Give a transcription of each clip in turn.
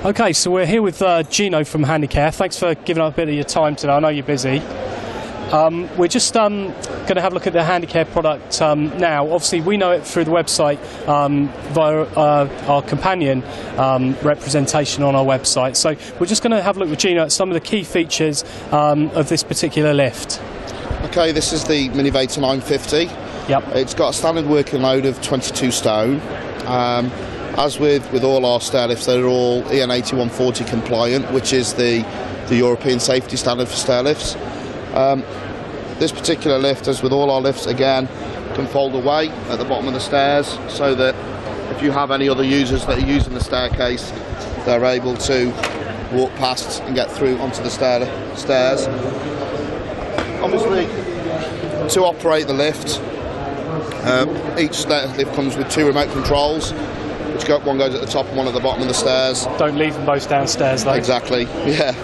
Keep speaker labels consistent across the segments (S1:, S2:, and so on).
S1: Okay, so we're here with Gino from Handicare. Thanks for giving up a bit of your time today. I know you're busy. We're just going to have a look at the Handicare product now. Obviously, we know it through the website via our companion representation on our website. So we're just going to have a look with Gino at some of the key features of this particular lift.
S2: Okay, this is the Minivator 950.
S1: Yep.
S2: It's got a standard working load of 22 stone. As with all our stair lifts, they're all EN 8140 compliant, which is the European safety standard for stair lifts. This particular lift, as with all our lifts, again, can fold away at the bottom of the stairs, so that if you have any other users that are using the staircase, they're able to walk past and get through onto the stairs. Obviously, to operate the lift, each stair lift comes with 2 remote controls. One goes at the top and one at the bottom of the stairs.
S1: Don't leave them both downstairs though.
S2: Exactly, yeah.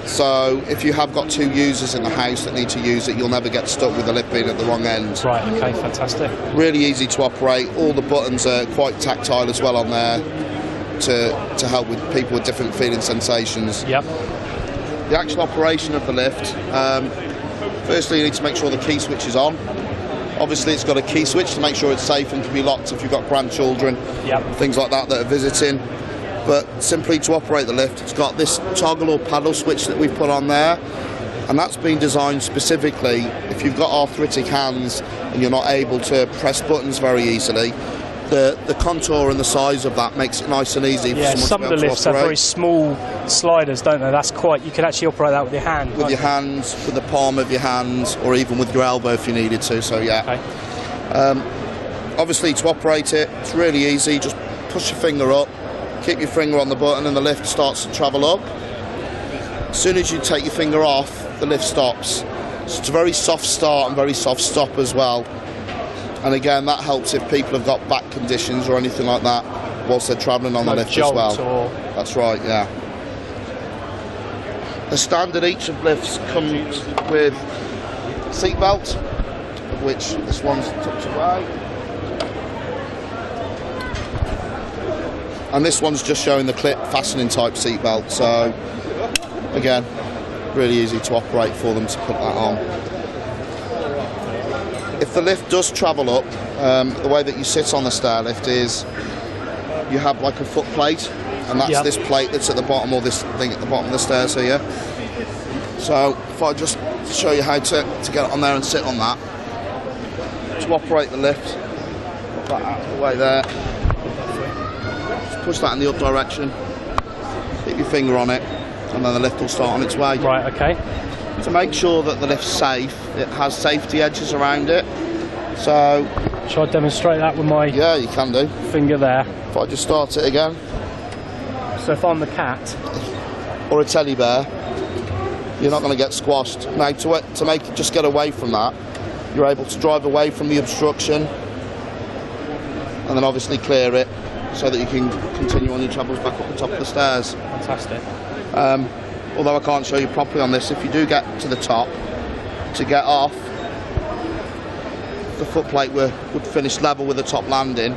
S2: So if you have got 2 users in the house that need to use it, you'll never get stuck with the lift being at the wrong end.
S1: Right, okay, fantastic.
S2: Really easy to operate. All the buttons are quite tactile as well on there to help with people with different feeling sensations.
S1: Yep.
S2: The actual operation of the lift, firstly you need to make sure the key switch is on. Obviously it's got a key switch to make sure it's safe and can be locked if you've got grandchildren,
S1: yep,
S2: things like that are visiting. But simply to operate the lift, it's got this toggle or paddle switch that we've put on there, and that's been designed specifically if you've got arthritic hands and you're not able to press buttons very easily. The contour and the size of that makes it nice and easy for someone to be able to operate.
S1: Some of the lifts have very small sliders, don't they? That's quite, you can actually operate that with your hand.
S2: With your hands, with the palm of your hands, or even with your elbow if you needed to, so yeah.
S1: Okay.
S2: Obviously to operate it, it's really easy. Just push your finger up, keep your finger on the button and the lift starts to travel up. As soon as you take your finger off, the lift stops. So it's a very soft start and very soft stop as well. And again, that helps if people have got back conditions or anything like that whilst they're travelling on the lift as well. That's right, yeah. The standard each of lifts comes with a seat belt, of which this one's tucked away. And this one's just showing the clip fastening type seat belt. So again, really easy to operate for them to put that on. If the lift does travel up, the way that you sit on the stair lift is you have like a foot plate, and that's this plate that's at the bottom, or this thing at the bottom of the stairs here. So if I just show you how to get on there and sit on that. To operate the lift, put that out of the way there. Just push that in the up direction, keep your finger on it, and then the lift will start on its way.
S1: Right, okay.
S2: To make sure that the lift's safe, it has safety edges around it. So,
S1: shall I demonstrate that with my
S2: you can do.
S1: Finger there?
S2: If I just start it again.
S1: So if I'm the cat
S2: or a teddy bear, you're not going to get squashed. Now to make it just get away from that, you're able to drive away from the obstruction and then obviously clear it so that you can continue on your travels back up the top of the stairs.
S1: Fantastic.
S2: Although I can't show you properly on this, if you do get to the top, to get off, the foot plate would finish level with the top landing.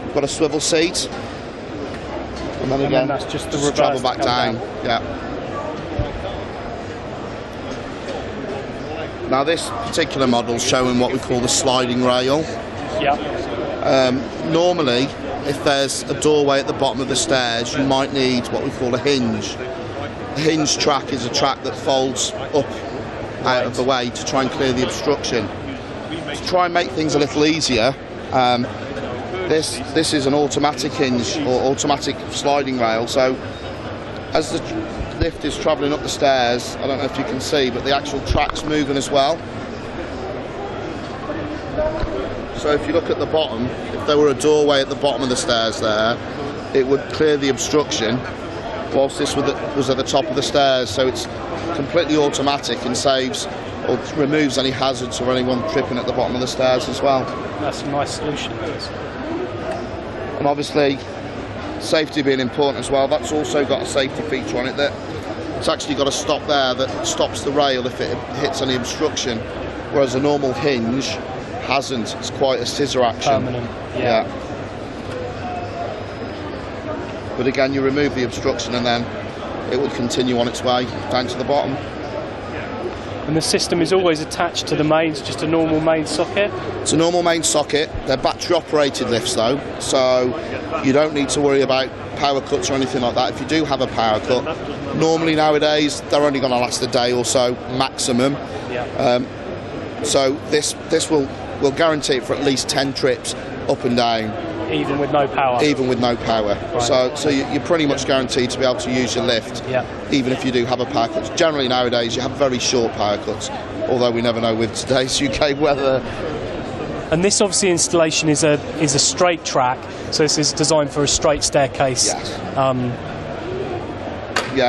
S2: You've got a swivel seat, and then again,
S1: that's just the
S2: reverse travel back down. Yeah. Now this particular model is showing what we call the sliding rail.
S1: Yeah.
S2: Normally, if there's a doorway at the bottom of the stairs, you might need what we call a hinge. A hinge track is a track that folds up out of the way to try and clear the obstruction. To try and make things a little easier, this is an automatic hinge or automatic sliding rail. So as the lift is travelling up the stairs, I don't know if you can see, but the actual track's moving as well. So if you look at the bottom, if there were a doorway at the bottom of the stairs there, it would clear the obstruction, whilst this was at the top of the stairs. So it's completely automatic and saves or removes any hazards for anyone tripping at the bottom of the stairs as well.
S1: That's a nice solution.
S2: And obviously, safety being important as well, that's also got a safety feature on it that it's actually got a stop there that stops the rail if it hits any obstruction, whereas a normal hinge hasn't. It's quite a scissor action.
S1: Permanent, yeah.
S2: But again, you remove the obstruction and then it would continue on its way down to the bottom.
S1: And the system is always attached to the mains, just a normal main socket?
S2: It's a normal main socket. They're battery operated lifts though, so you don't need to worry about power cuts or anything like that. If you do have a power cut, normally nowadays they're only going to last a day or so maximum. So this will guarantee it for at least 10 trips up and down.
S1: Even with no power?
S2: Even with no power. Right. So you're pretty much guaranteed to be able to use your lift, even if you do have a power cut. Generally nowadays you have very short power cuts, although we never know with today's UK weather.
S1: And this obviously installation is a straight track, so this is designed for a straight staircase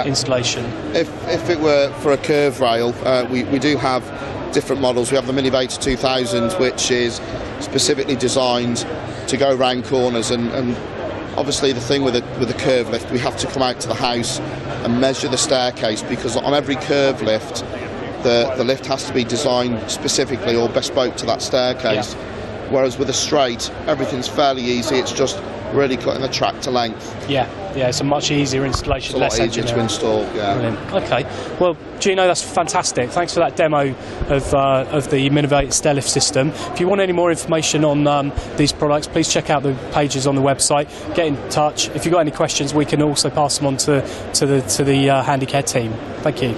S1: installation.
S2: If it were for a curve rail, we do have different models. We have the Minivator 2000, which is specifically designed to go round corners, and obviously the thing with a curve lift, we have to come out to the house and measure the staircase, because on every curve lift the lift has to be designed specifically or bespoke to that staircase, whereas with a straight everything's fairly easy. It's just really cutting the track to length. It's
S1: a much easier installation.
S2: It's a lot easier to install.
S1: Brilliant. Okay, well Gino, that's fantastic. Thanks for that demo of the Minivator stair lift system. If you want any more information on these products, please check out the pages on the website. Get in touch. If you've got any questions, we can also pass them on to the Handicare team. Thank you.